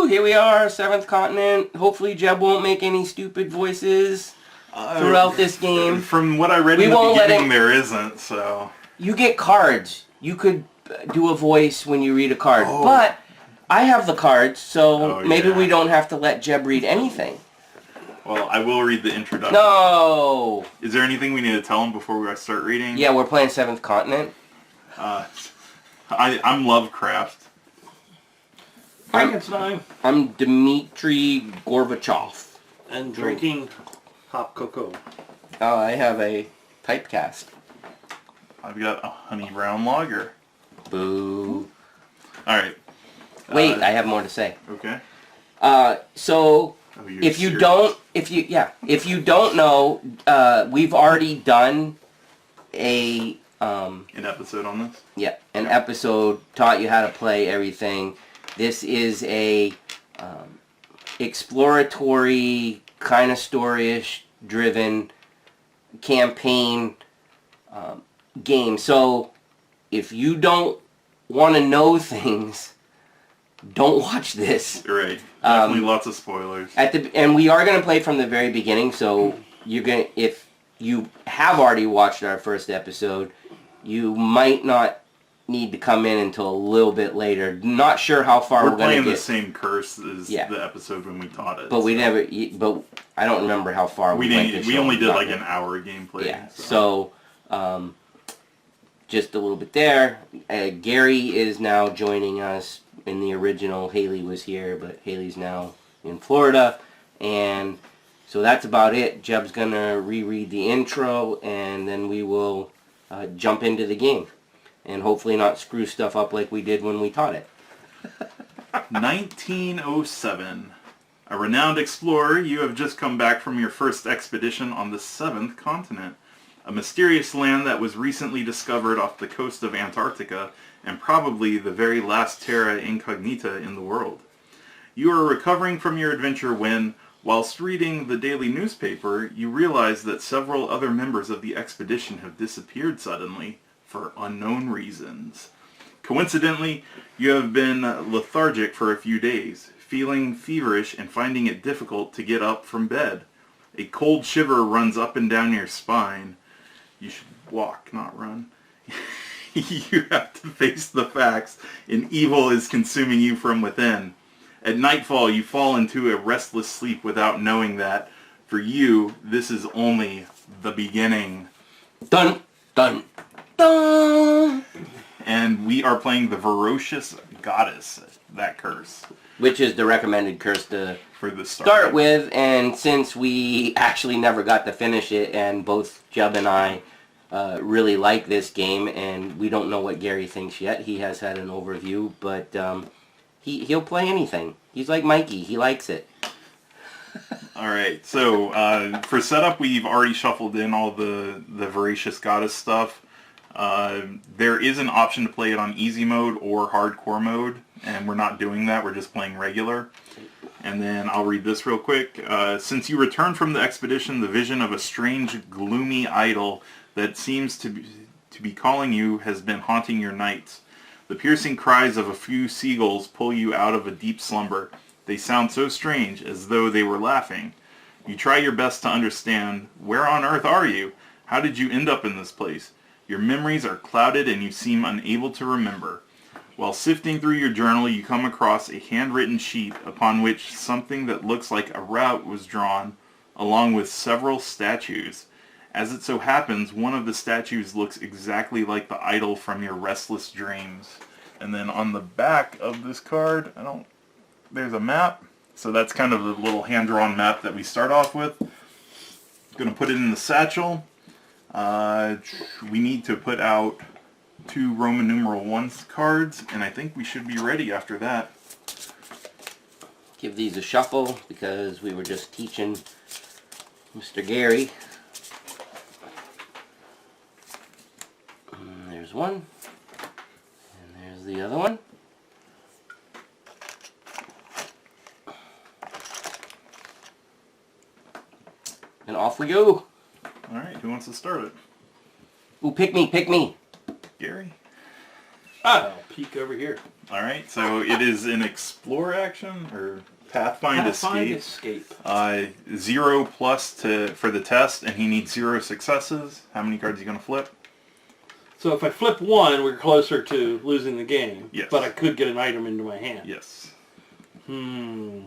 Woo! Here we are, 7th continent. Hopefully Jeb won't make any stupid voices throughout this game. From what I read in the beginning, there isn't, so... You get cards. You could do a voice when you read a card. Oh. But I have the cards, so maybe we don't have to let Jeb read anything. Well, I will read the introduction. No! Is there anything we need to tell him before we start reading? Yeah, we're playing 7th continent. I'm Lovecraft. Frankenstein. I'm Dmitry Gorbachev. And drinking hot cocoa. Oh, I have a typecast. I've got a honey brown lager. Boo. Alright. Wait, I have more to say. Okay. If you don't know, we've already done an episode on this? Yeah, an episode, taught you how to play everything. This is a exploratory, kind of story-ish driven campaign game. So if you don't want to know things, don't watch this. Right. Definitely lots of spoilers. And we are going to play from the very beginning, so if you have already watched our first episode, you might not need to come in until a little bit later. Not sure how far we're going to get. We're playing the same curse as the episode when we taught it. But we never. But I don't remember how far we went. We only did like an hour gameplay. Yeah. So just a little bit there. Gary is now joining us. In the original, Haley was here, but Haley's now in Florida, and so that's about it. Jeb's gonna reread the intro, and then we will jump into the game, and hopefully not screw stuff up like we did when we taught it. 1907. A renowned explorer, you have just come back from your first expedition on the 7th continent, a mysterious land that was recently discovered off the coast of Antarctica, and probably the very last terra incognita in the world. You are recovering from your adventure when, whilst reading the daily newspaper, you realize that several other members of the expedition have disappeared suddenly, for unknown reasons. Coincidentally, you have been lethargic for a few days, feeling feverish and finding it difficult to get up from bed. A cold shiver runs up and down your spine. You should walk, not run. You have to face the facts, and evil is consuming you from within. At nightfall, you fall into a restless sleep without knowing that, for you, this is only the beginning. Dun, dun, dun! And we are playing the Voracious Goddess, that curse. Which is the recommended curse to for the start with, and since we actually never got to finish it, and both Jeb and I really like this game, and we don't know what Gary thinks yet. He has had an overview, but he'll play anything. He's like Mikey. He likes it. Alright, so for setup, we've already shuffled in all the Voracious Goddess stuff. There is an option to play it on easy mode or hardcore mode, and we're not doing that. We're just playing regular. And then I'll read this real quick. Since you returned from the expedition, the vision of a strange, gloomy idol that seems to be calling you has been haunting your nights. The piercing cries of a few seagulls pull you out of a deep slumber. They sound so strange, as though they were laughing. You try your best to understand, where on earth are you? How did you end up in this place? Your memories are clouded and you seem unable to remember. While sifting through your journal, you come across a handwritten sheet upon which something that looks like a route was drawn, along with several statues. As it so happens, one of the statues looks exactly like the idol from your restless dreams. And then on the back of this card, there's a map. So that's kind of the little hand-drawn map that we start off with. Going to put it in the satchel. We need to put out 2 Roman numeral 1 cards, and I think we should be ready after that. Give these a shuffle, because we were just teaching Mr. Gary. There's one, and there's the other one. And off we go. Alright, who wants to start it? Ooh, pick me, pick me. Gary? I'll peek over here. All right, so it is an explore action or pathfind escape. 0 plus for the test, and he needs 0 successes. How many cards are you going to flip? So if I flip 1, we're closer to losing the game. Yes. But I could get an item into my hand. Yes. You're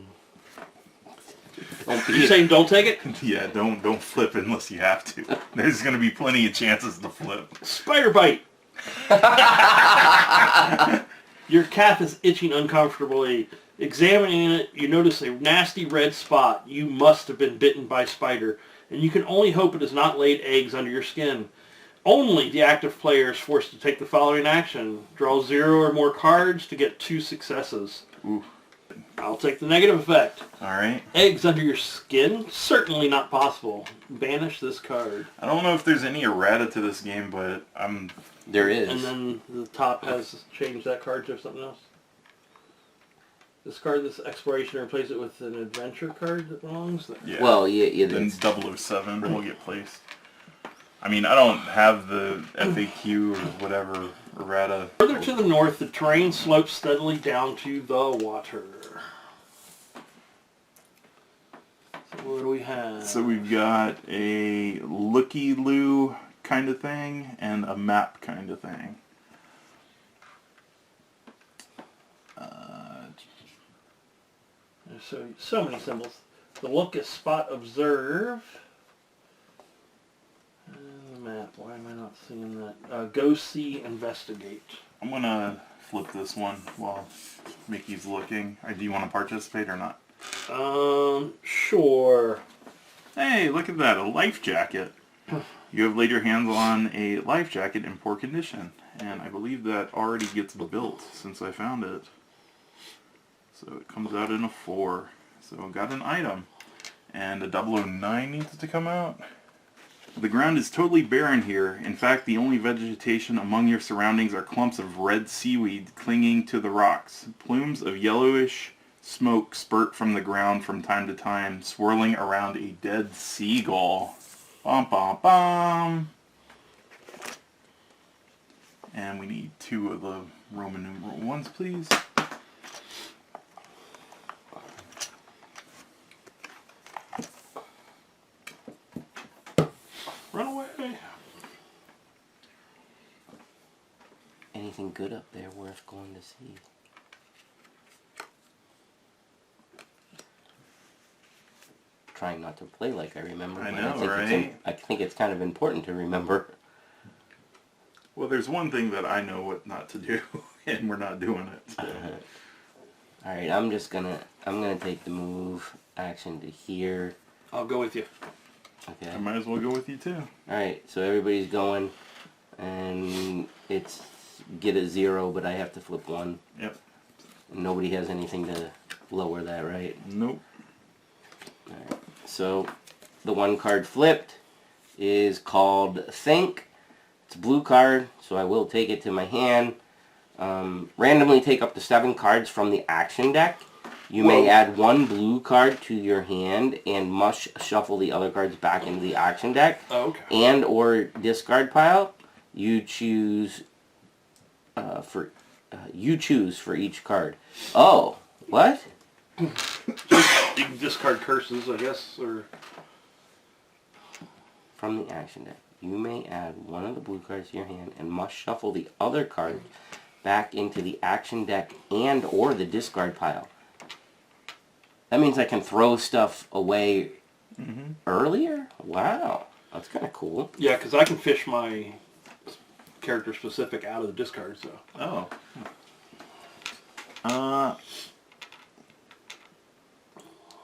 saying don't take it? Yeah, don't flip unless you have to. There's going to be plenty of chances to flip. Spider bite! Your calf is itching uncomfortably. Examining it, you notice a nasty red spot. You must have been bitten by a spider, and you can only hope it has not laid eggs under your skin. Only the active player is forced to take the following action. Draw 0 or more cards to get 2 successes. Ooh. I'll take the negative effect. Alright. Eggs under your skin? Certainly not possible. Banish this card. I don't know if there's any errata to this game, but There is. And then the top has changed that card to something else. Discard this exploration and replace it with an adventure card that belongs there. yeah. Well, yeah. Then 007 will get placed. I mean, I don't have the FAQ or whatever errata. Further to the north, the terrain slopes steadily down to the water. So what do we have? So we've got a looky-loo kind of thing and a map kind of thing. There's so many symbols. The look is spot observe. And the map. Why am I not seeing that? Go see investigate. I'm going to flip this one while Mickey's looking. Or do you want to participate or not? Sure. Hey, look at that, a life jacket. You have laid your hands on a life jacket in poor condition, and I believe that already gets built since I found it. So it comes out in a 4. So I got an item, and a 009 needs to come out. The ground is totally barren here. In fact, the only vegetation among your surroundings are clumps of red seaweed clinging to the rocks. Plumes of yellowish smoke spurt from the ground from time to time, swirling around a dead seagull. Bum bum bum. And we need 2 of the Roman numeral 1s, please. Run away. Anything good up there worth going to see? Trying not to play like I remember. I but know, think right? I think it's kind of important to remember. Well, there's one thing that I know what not to do, and we're not doing it. So. All right, I'm gonna take the move action to here. I'll go with you. Okay. I might as well go with you too. All right, so everybody's going, and it's get a 0, but I have to flip 1. Yep. Nobody has anything to lower that, right? Nope. All right. So the 1 card flipped is called Think. It's a blue card, so I will take it to my hand. Randomly take up to 7 cards from the action deck. You may add 1 blue card to your hand and must shuffle the other cards back into the action deck. Okay. And or discard pile. You choose you choose for each card. Oh, what? You can discard curses, I guess, or... From the action deck, you may add 1 of the blue cards to your hand and must shuffle the other card back into the action deck and or the discard pile. That means I can throw stuff away earlier? Wow, that's kind of cool. Yeah, because I can fish my character specific out of the discard, so... Oh.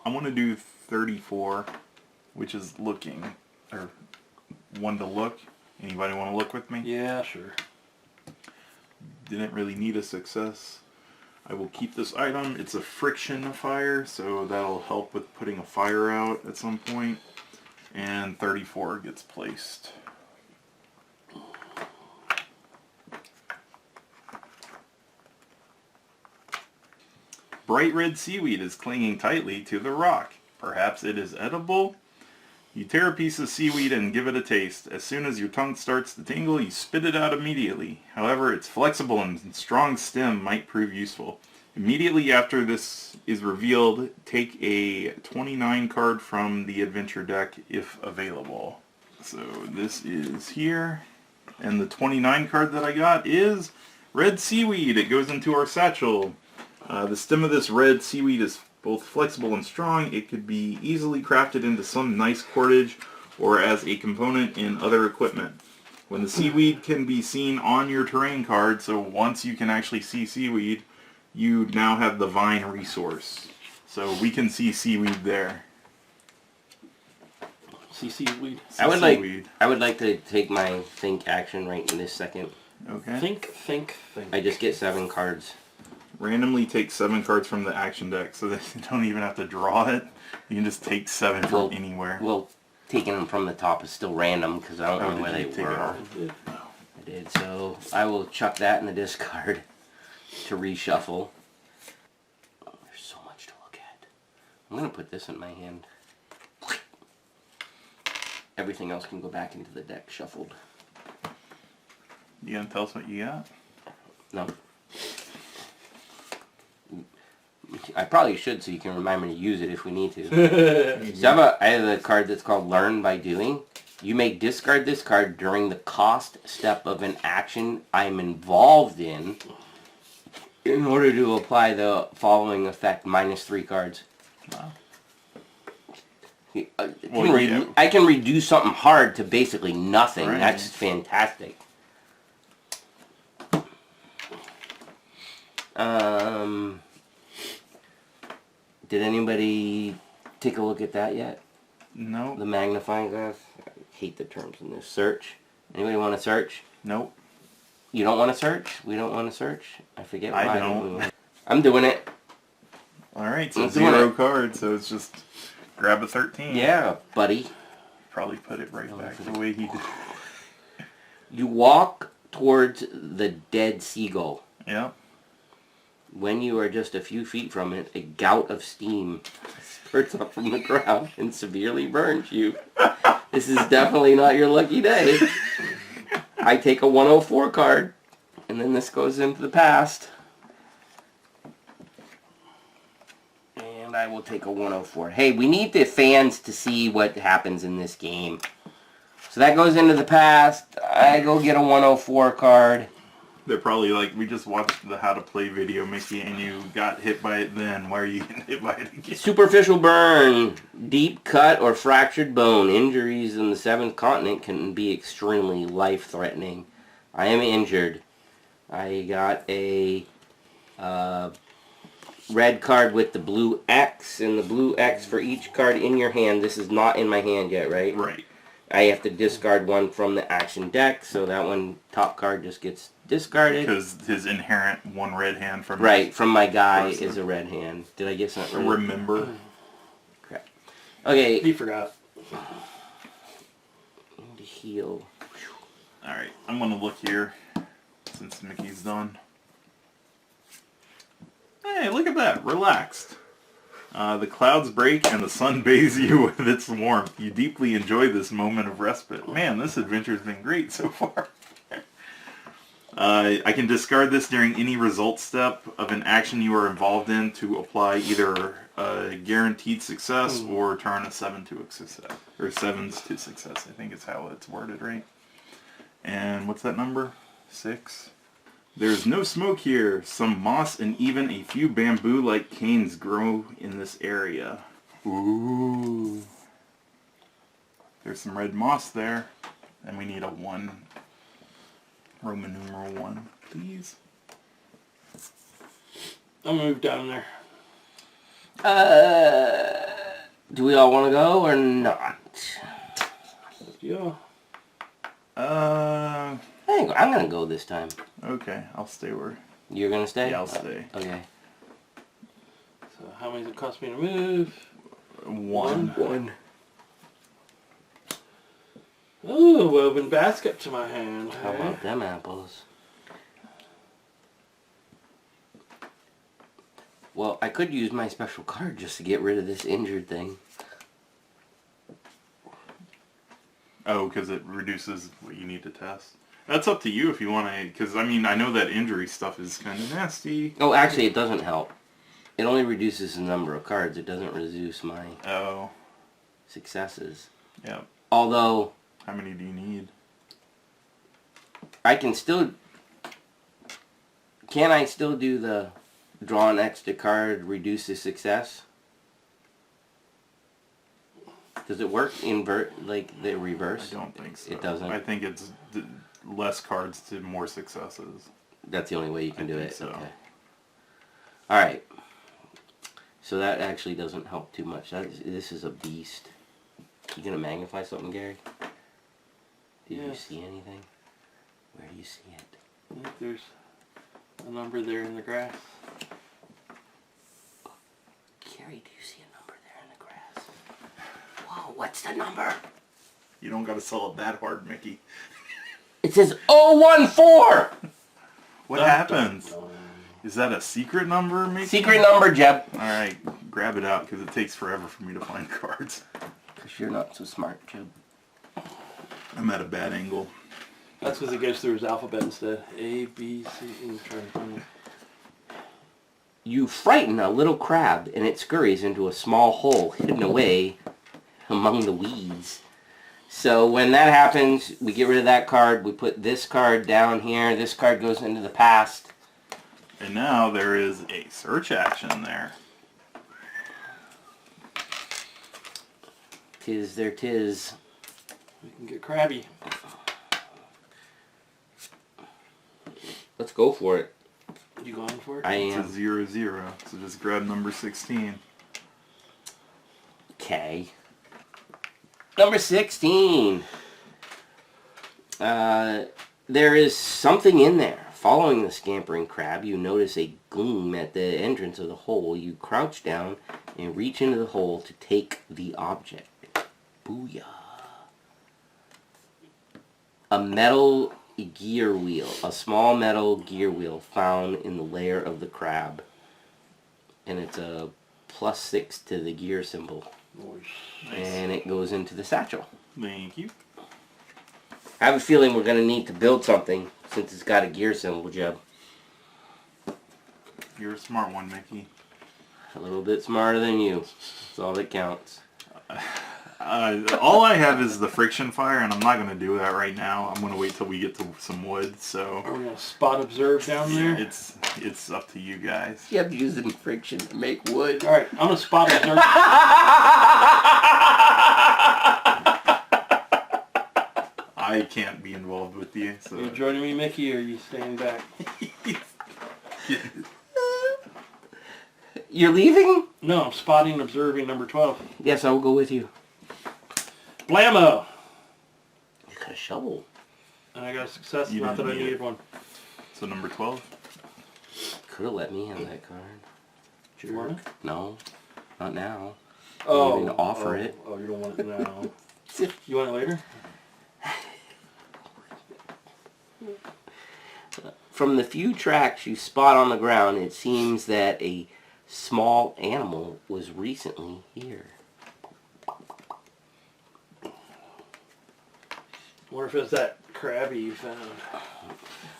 I want to do 34, which is looking, or 1 to look. Anybody want to look with me? Yeah, sure. Didn't really need a success. I will keep this item. It's a friction fire, so that'll help with putting a fire out at some point. And 34 gets placed. Bright red seaweed is clinging tightly to the rock. Perhaps it is edible. You tear a piece of seaweed and give it a taste. As soon as your tongue starts to tingle, you spit it out immediately. However, its flexible and strong stem might prove useful. Immediately after this is revealed, take a 29 card from the adventure deck if available. So this is here, and the 29 card that I got is red seaweed. It goes into our satchel. The stem of this red seaweed is both flexible and strong. It could be easily crafted into some nice cordage or as a component in other equipment. When the seaweed can be seen on your terrain card, so once you can actually see seaweed, you now have the vine resource. So we can see seaweed there. See seaweed. I would like to take my think action right in this second. Okay. Think. I just get 7 cards. Randomly take 7 cards from the action deck, so that you don't even have to draw it. You can just take 7 from anywhere. Well, taking them from the top is still random because I don't know where they take it were. off? I did, so I will chuck that in the discard to reshuffle. Oh, there's so much to look at. I'm going to put this in my hand. Everything else can go back into the deck shuffled. You gonna tell us what you got? No. I probably should so you can remind me to use it if we need to. So I have a card that's called Learn by Doing. You may discard this card during the cost step of an action I'm involved in order to apply the following effect, -3 cards. Wow. I can reduce something hard to basically nothing. Right. That's fantastic. Did anybody take a look at that yet? No. The magnifying glass? I hate the terms in this. Search. Anybody want to search? Nope. You don't want to search? We don't want to search? I forget why. I don't. I'm doing it. Alright, so I'm doing 0 it. cards, so it's just grab a 13. Yeah, buddy. Probably put it right back the way he did. You walk towards the dead seagull. Yeah. When you are just a few feet from it, a gout of steam spurts up from the ground and severely burns you. This is definitely not your lucky day. I take a 104 card, and then this goes into the past. And I will take a 104. Hey, we need the fans to see what happens in this game. So that goes into the past. I go get a 104 card. They're probably like, we just watched the How to Play video, Mickey, and you got hit by it then. Why are you getting hit by it again? Superficial burn, deep cut or fractured bone. Injuries in the 7th continent can be extremely life-threatening. I am injured. I got a red card with the blue X, and the blue X for each card in your hand. This is not in my hand yet, right? Right. I have to discard one from the action deck, so that one top card just gets discarded. Because his inherent 1 red hand from Right, from my guy person. is a red hand. Did I get something? Remember. Crap. Okay. He forgot. To heal. Alright, I'm going to look here since Mickey's done. Hey, look at that. Relaxed. The clouds break and the sun bathes you with its warmth. You deeply enjoy this moment of respite. Man, this adventure's been great so far. I can discard this during any result step of an action you are involved in to apply either a guaranteed success or turn a 7 to a success. Or 7s to success, I think is how it's worded, right? And what's that number? 6? There's no smoke here. Some moss and even a few bamboo-like canes grow in this area. Ooh. There's some red moss there. And we need a 1. Roman numeral 1, please. I'm gonna move down there. Do we all want to go or not? Yeah. I'm gonna go this time. Okay, I'll stay where... You're gonna stay? Yeah, I'll stay. Okay. So how many does it cost me to move? 1. Ooh, woven basket to my hand. How about them apples? Well, I could use my special card just to get rid of this injured thing. Oh, because it reduces what you need to test. That's up to you if you want to, because, I mean, I know that injury stuff is kind of nasty. Oh, actually, it doesn't help. It only reduces the number of cards. It doesn't reduce my successes. Yeah. Although... How many do you need? I can still... Can I still do the draw an extra card, reduce the success? Does it work like the reverse? I don't think so. It doesn't? I think it's less cards to more successes. That's the only way you can do it? So. Okay. Alright. So that actually doesn't help too much. This is a beast. You gonna magnify something, Gary? Did you see anything? Where do you see it? I think there's a number there in the grass. Gary, do you see a number there in the grass? Whoa, what's the number? You don't gotta sell it that hard, Mickey. It says 014! What happens? Is that a secret number, Mickey? Secret number, Jeb. Alright, grab it out, because it takes forever for me to find cards. Because you're not so smart, Jeb. I'm at a bad angle. That's because it goes through his alphabet instead. A, B, C, and trying to find it. You frighten a little crab, and it scurries into a small hole hidden away among the weeds. So when that happens, we get rid of that card. We put this card down here. This card goes into the past. And now there is a search action there. Tis there tis. We can get crabby. Let's go for it. You going for it? I It's a am. 0-0, so just grab number 16. Okay. Number 16. There is something in there. Following the scampering crab, you notice a gleam at the entrance of the hole. You crouch down and reach into the hole to take the object. Booyah. A metal gear wheel. A small metal gear wheel found in the lair of the crab. And it's a +6 to the gear symbol. Nice. And it goes into the satchel. Thank you. I have a feeling we're going to need to build something since it's got a gear symbol, Jeb. You're a smart one, Mickey. A little bit smarter than you. That's all that counts. All I have is the friction fire, and I'm not going to do that right now. I'm going to wait till we get to some wood, so... Are we going to spot observe down there? It's up to you guys. Jeb using friction to make wood. Alright, I'm going to spot observe. I can't be involved with you, so... Are you joining me, Mickey, or are you staying back? You're leaving? No, I'm spotting observing number 12. Yes, I will go with you. Blammo! You got a shovel. And I got a success, You not that I didn't need needed it. one. So number 12? Could have let me have that card. Do you want it? No, not now. Oh, even offer it. Oh, you don't want it now. You want it later? From the few tracks you spot on the ground, it seems that a small animal was recently here. Wonder if it's that crabby you found.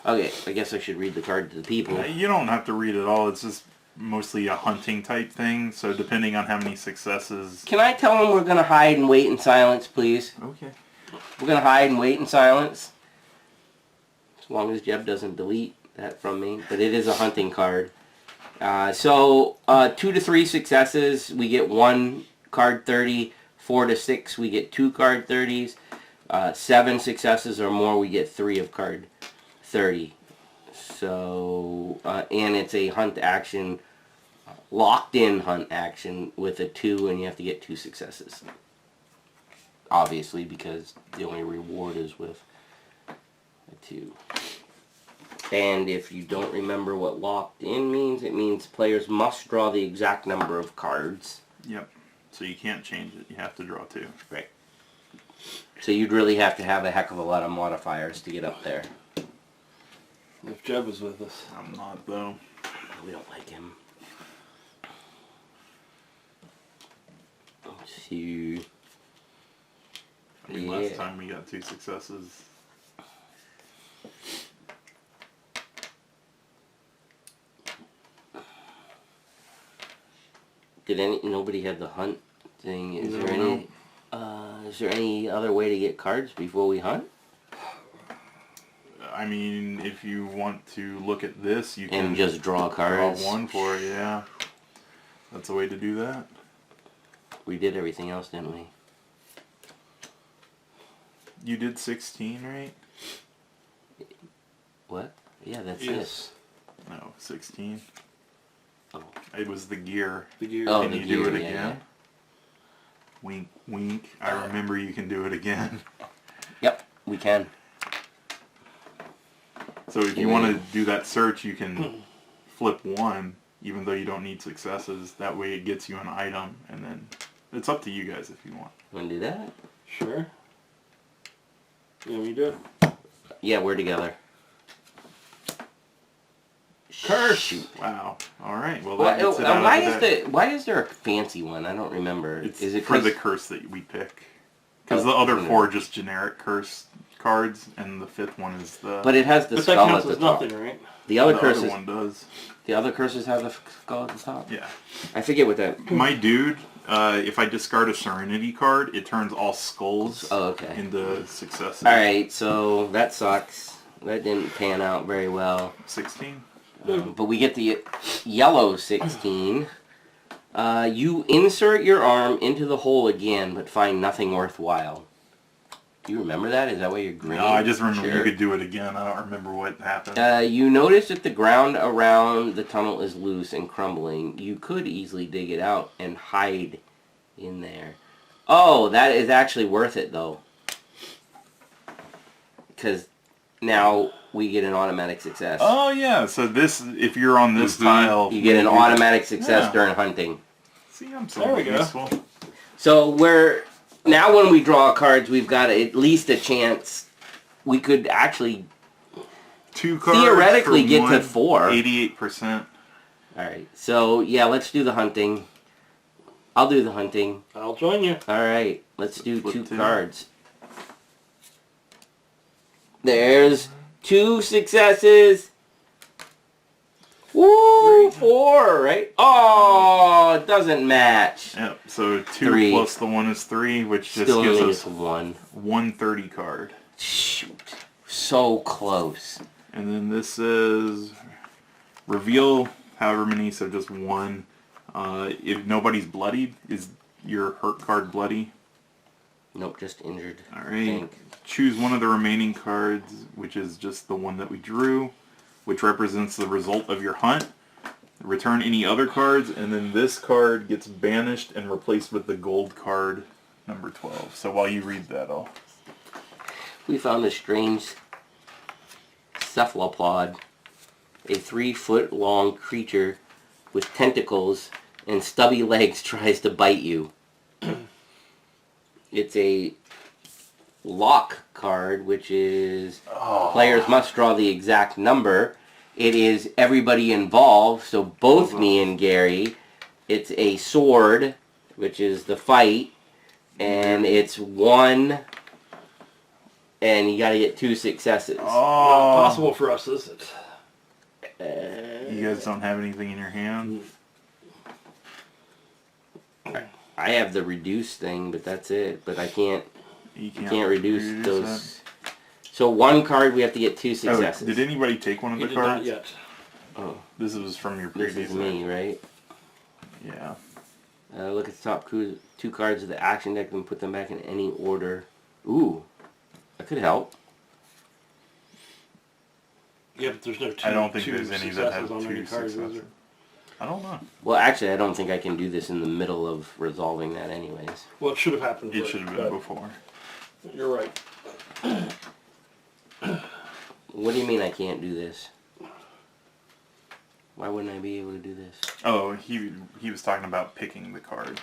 Okay, I guess I should read the card to the people. You don't have to read it all. It's just mostly a hunting type thing, so depending on how many successes... Can I tell them we're going to hide and wait in silence, please? Okay. We're going to hide and wait in silence. As long as Jeb doesn't delete that from me. But it is a hunting card. 2 to 3 successes, we get 1 card 30. 4 to 6, we get 2 card 30s. 7 successes or more, we get 3 of card 30. So, and it's a hunt action, locked in hunt action with a 2, and you have to get 2 successes. Obviously, because the only reward is with a 2. And if you don't remember what locked in means, it means players must draw the exact number of cards. Yep. So you can't change it. You have to draw 2. Right. So you'd really have to have a heck of a lot of modifiers to get up there. If Jeb was with us. I'm not, though. We don't like him. Let's see. I mean, last last time we got 2 successes. Nobody had the hunt thing? Is No. there any? Is there any other way to get cards before we hunt? I mean, if you want to look at this, you can And just draw cards. draw one for it. Yeah, that's a way to do that. We did everything else, didn't we? You did 16, right? What? Yeah, that's Yes. No, 16. Oh. It was the gear. The gear. Oh, Can the you do gear, it yeah, again? yeah. Wink, wink. I remember you can do it again. Yep, we can. So if you want to do that search, you can flip 1, even though you don't need successes. That way it gets you an item, and then it's up to you guys if you want. Want to do that? Sure. Yeah, we do it. Yeah, we're together. Curse! Shoot. Wow. All right. Well, that Why, gets it out why of the deck. why is there a fancy one? I don't remember. It's Is it for the 'cause- curse that we pick. Because Oh, the other yeah. 4 are just generic curse cards, and the 5th one is the... But it has the But that skull at counts the as top. nothing, right? The other the curses. other one does. The other curses have the skull at the top. Yeah. I forget what that. My dude, if I discard a Serenity card, it turns all skulls Oh, okay. into successes. All right, so that sucks. That didn't pan out very well. 16? But we get the yellow 16. You insert your arm into the hole again, but find nothing worthwhile. Do you remember that? Is that why you're green? No, I just remember Sure. you could do it again. I don't remember what happened. You notice that the ground around the tunnel is loose and crumbling. You could easily dig it out and hide in there. Oh, that is actually worth it, though. Because now we get an automatic success. Oh, yeah. So this, if you're on this tile... You get an automatic success Yeah. during hunting. See, I'm so There we go. useful. So we're... Now when we draw cards, we've got at least a chance. We could actually 2 cards theoretically for get one, to 4. 88%. Alright, so yeah, let's do the hunting. I'll do the hunting. I'll join you. Alright, let's do Flip 2 2. cards. There's 2 successes. Woo! 4, right? Oh, it doesn't match. Yep, so 2 3. plus the 1 is 3, which just Still gives only us gets 1. 130 card. Shoot. So close. And then this is reveal however many, so just 1. If nobody's bloodied, is your hurt card bloody? Nope, just injured. Alright, choose one of the remaining cards, which is just the one that we drew, which represents the result of your hunt. Return any other cards, and then this card gets banished and replaced with the gold card, number 12. So while you read that, We found a strange cephalopod, a 3-foot-long creature with tentacles and stubby legs tries to bite you. It's a lock card, which is players must draw the exact number. It is everybody involved, so both me and Gary. It's a sword, which is the fight, and it's 1, and you gotta get 2 successes. Not possible for us, is it? you guys don't have anything in your hand? I have the reduce thing, but that's it. But I can't You can't reduce that. those. So 1 card, we have to get 2 Oh, successes. did anybody take one of You the did not cards? yet. Oh, This was from your this previous is me, right? Yeah. Look at the top 2 cards of the action deck and put them back in any order. Ooh, that could help. Yeah, but there's no two. I don't think 2 there's any that have successes on 2 any cards, is successes. there? I don't know. Well, actually, I don't think I can do this in the middle of resolving that anyways. Well, it should have happened. It first, should have but been before. You're right. What do you mean I can't do this? Why wouldn't I be able to do this? Oh, he was talking about picking the card.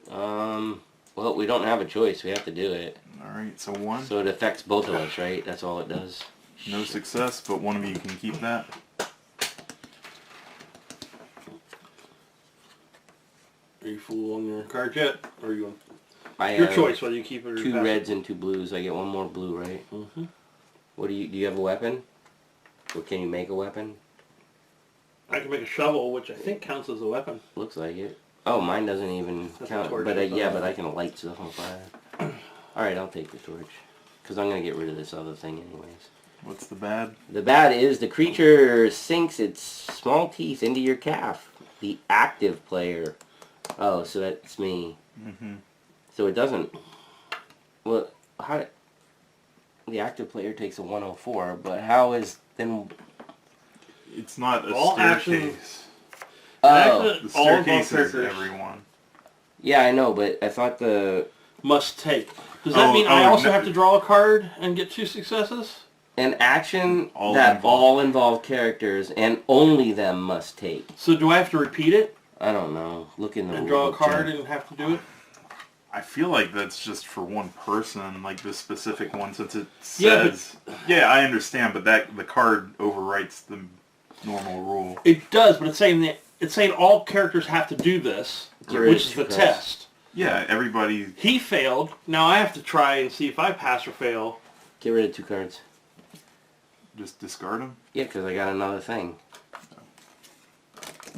Well, we don't have a choice. We have to do it. Alright, so 1. So it affects both of us, right? That's all it does. No success, but one of you can keep that. Are you full on your cards yet? Or are you I Your have choice whether you keep it or 2 pass it. reds and 2 blues. I get 1 more blue, right? Mm-hmm. What do you have a weapon? Or can you make a weapon? I can make a shovel, which I think counts as a weapon. Looks like it. Oh, mine doesn't even That's a count. torch But or yeah, something. but I can light stuff on fire. Alright, I'll take the torch. Because I'm going to get rid of this other thing anyways. What's the bad? The bad is the creature sinks its small teeth into your calf. The active player. Oh, so that's me. Mm-hmm. So it doesn't... Well, how... The active player takes a 104, but how is... Then... It's not a All action- staircase. Oh, The all of staircase our is characters everyone. yeah, I know, but I thought the... must take. Does that mean I also have to draw a card and get 2 successes? An action All that involved. all involve characters and only them must take. So do I have to repeat it I don't know. Look in the and draw a rulebook, card Jeff. and have to do it? I feel like that's just for one person, like this specific one, since it Yeah, says... Yeah, I understand, but that the card overwrites the normal rule. It does, but it's saying all characters have to do this, Get rid which of is 2 the cards. test. Yeah, everybody... He failed. Now I have to try and see if I pass or fail. Get rid of 2 cards. Just discard them? Yeah, because I got another thing.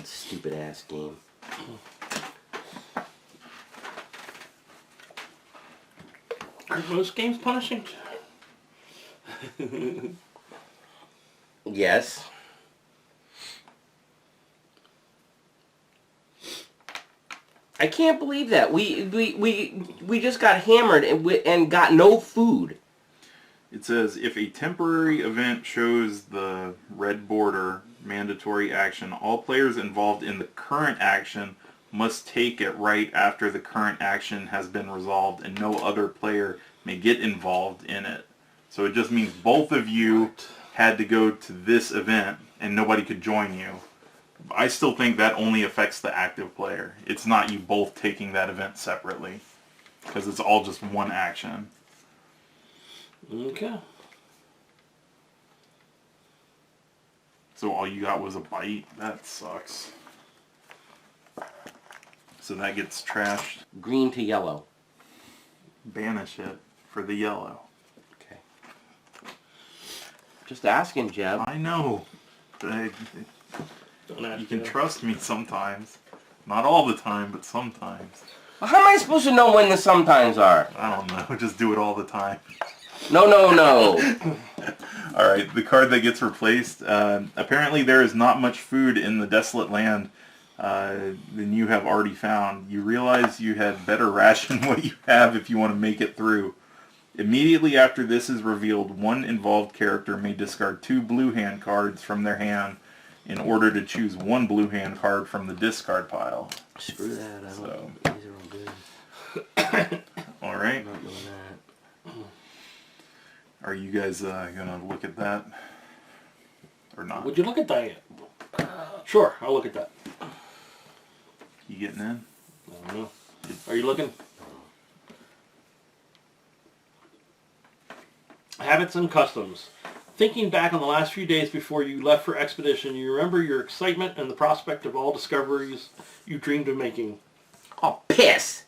Stupid ass game. Aren't most games punishing? Yes. I can't believe that. We just got hammered and got no food. It says, if a temporary event shows the red border mandatory action, all players involved in the current action must take it right after the current action has been resolved, and no other player may get involved in it. So it just means both of you had to go to this event and nobody could join you. I still think that only affects the active player. It's not you both taking that event separately, because it's all just one action. Okay. So all you got was a bite? That sucks. So that gets trashed. Green to yellow. Banish it for the yellow. Okay. Just asking, Jeb. I know. Don't ask You can me. trust me sometimes. Not all the time, but sometimes. Well, how am I supposed to know when the sometimes are? I don't know. Just do it all the time. No, no, no. Alright, the card that gets replaced. Apparently there is not much food in the desolate land than you have already found. You realize you had better ration what you have if you want to make it through. Immediately after this is revealed, one involved character may discard 2 blue hand cards from their hand in order to choose 1 blue hand card from the discard pile. Screw that. I don't. So. These are all good. Alright. I'm not doing that. Are you guys gonna look at that? Or not? Would you look at that? Sure, I'll look at that. You getting in? I don't know. Are you looking? Habits and customs. Thinking back on the last few days before you left for expedition, you remember your excitement and the prospect of all discoveries you dreamed of making. Oh, piss!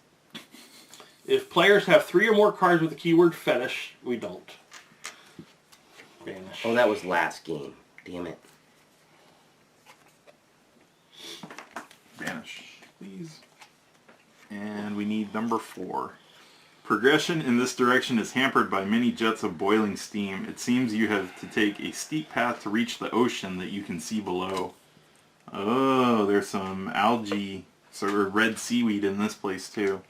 If players have 3 or more cards with the keyword fetish, we don't. Vanish. Oh, that was last game. Damn it. Vanish, please. And we need number 4. Progression in this direction is hampered by many jets of boiling steam. It seems you have to take a steep path to reach the ocean that you can see below. Oh, there's some algae, sort of red seaweed in this place too.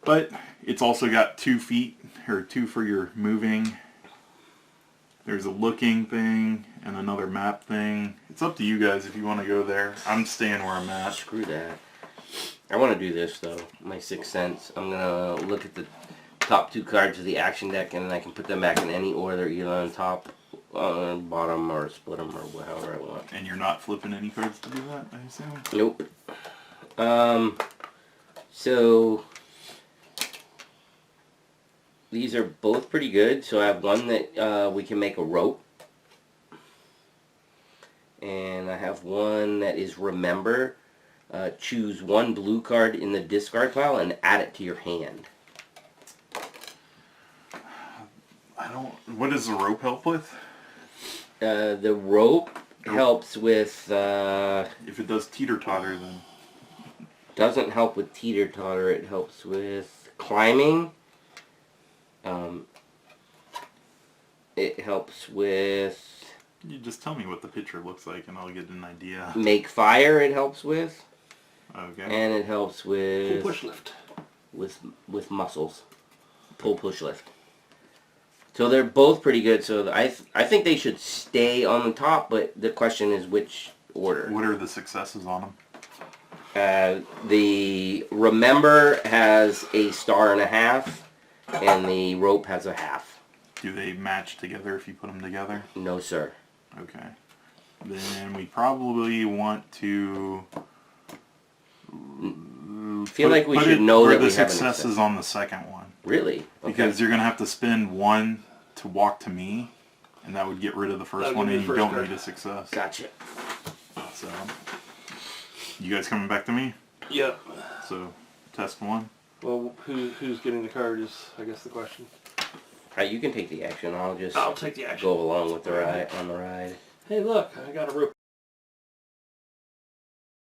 But it's also got 2 feet, or 2 for your moving. There's a looking thing and another map thing. It's up to you guys if you want to go there. I'm staying where I'm at. Screw that. I want to do this, though. My 6th sense. I'm going to look at the top 2 cards of the action deck, and then I can put them back in any order, either on top, bottom, or split them, or however I want. And you're not flipping any cards to do that, I assume? Nope. So these are both pretty good. So I have one that we can make a rope. And I have one that is remember. choose one blue card in the discard pile and add it to your hand. What does the rope help with? The rope helps with... If it does teeter-totter, then... Doesn't help with teeter-totter. It helps with climbing. It helps with... You just tell me what the picture looks like and I'll get an idea. Make fire it helps with. Okay. And it helps with... Pull push lift. With muscles. Pull push lift. So they're both pretty good. So I think they should stay on the top, but the question is which order. What are the successes on them? The Remember has a 1.5 stars, and the Rope has a 1/2. Do they match together if you put them together? No, sir. Okay. Then we probably want to... Feel like we should know that we have an successes on the second one. Really? Okay. Because you're going to have to spend one to walk to me, and that would get rid of the first one, and you don't need a success. Gotcha. So, you guys coming back to me? Yep. So, test one. Well, who's getting the card is, I guess, the question. You can take the action. I'll just I'll take the action. go along with the ride on the ride. Hey, look, I got a rope.